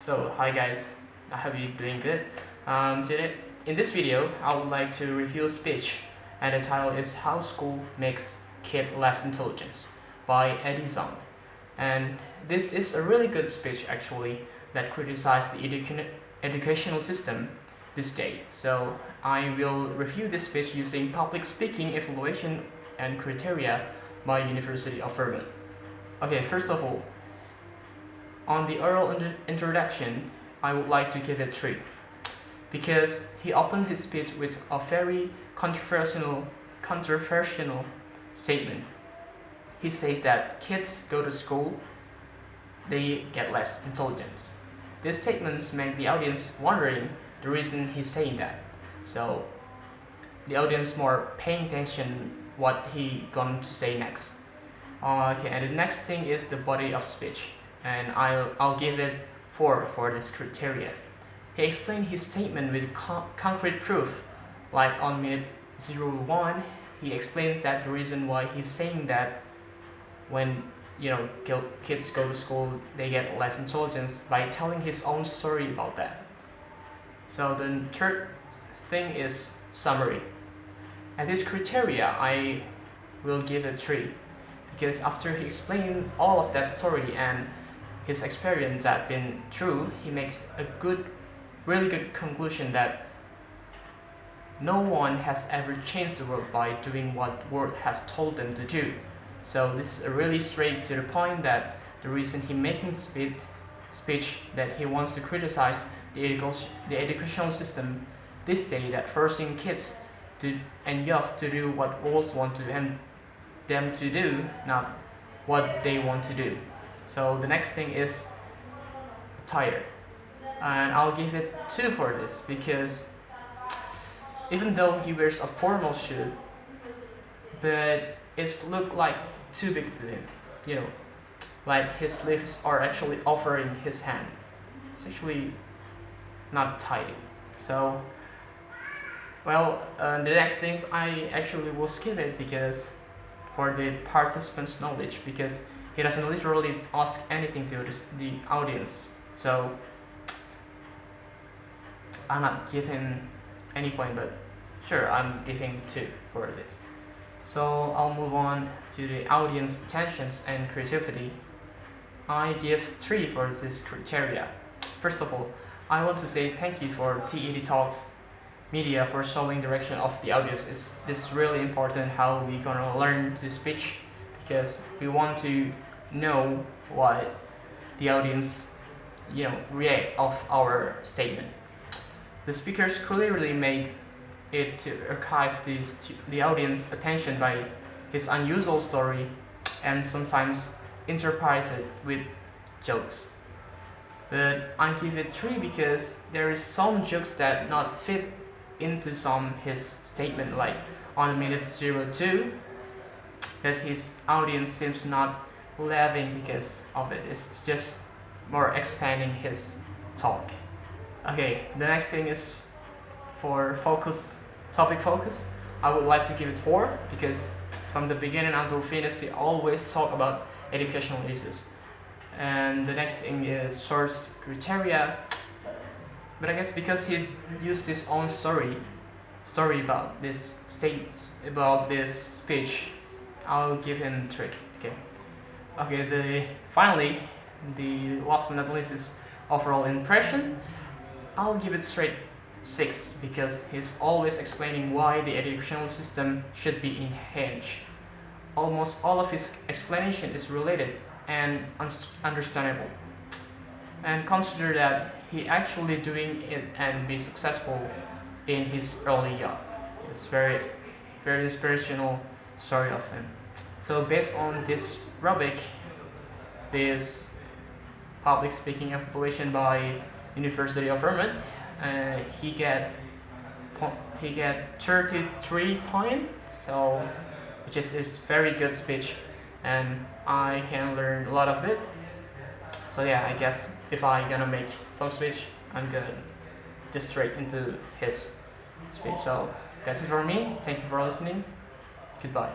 So hi guys, I hope you're doing good. Today in this video, I would like to review a speech, and the title is "How School Makes Kid Less Intelligence" by Adiliawan. And this is a really good speech actually that criticizes the educational system this day. So I will review this speech using public speaking evaluation and criteria by University of Vermont. Okay, first of all, on the oral introduction, I would like to give it 3 because he opened his speech with a very controversial statement. He says that kids go to school, they get less intelligence. These statements make the audience wondering the reason he's saying that. So the audience more paying attention what he going to say next. Okay, and the next thing is the body of speech, and I'll give it 4 for this criteria. He explained his statement with concrete proof, like on minute 01, he explains that the reason why he's saying that when kids go to school they get less intelligence by telling his own story about that. So the third thing is summary. And this criteria I will give it 3 because after he explained all of that story and his experience that been true, he makes a really good conclusion that no one has ever changed the world by doing what the world has told them to do. So this is really straight to the point that the reason he making speech that he wants to criticize the educational system this day, that forcing kids and youth to do what walls want them to do, not what they want to do. So the next thing is attire, and I'll give it 2 for this because even though he wears a formal suit, but it look like too big to him, like his sleeves are actually offering his hand. It's actually not tidy. So the next things I actually will skip it because for the participants' knowledge, because he doesn't literally ask anything to the audience. So I'm not giving any point, but sure, I'm giving 2 for this. So I'll move on to the audience attentions and creativity. I give 3 for this criteria. First of all, I want to say thank you for TED Talks media for showing direction of the audience. This really important how we gonna learn to speak, because we want to know what the audience react of our statement. The speakers clearly made it to archive the audience attention by his unusual story and sometimes interpret it with jokes. But I give it 3 because there is some jokes that not fit into his statement, like on minute 02 that his audience seems not laughing because of it. It's just more expanding his talk. Okay, the next thing is for topic focus. I would like to give it 4 because from the beginning until finish they always talk about educational issues. And the next thing is source criteria, but I guess because he used his own story about this speech, I'll give him 3. Okay, finally the last but not least is overall impression. I'll give it straight 6 because he's always explaining why the educational system should be enhanced. Almost all of his explanation is related and understandable, and consider that he actually doing it and be successful in his early youth. It's very inspirational story of him. So based on this rubric, this public speaking evaluation by University of Vermont, he get 33 points, so which is very good speech, and I can learn a lot of it. So yeah, I guess if I gonna make some speech, I'm gonna just straight into his speech. So that's it for me. Thank you for listening. Goodbye.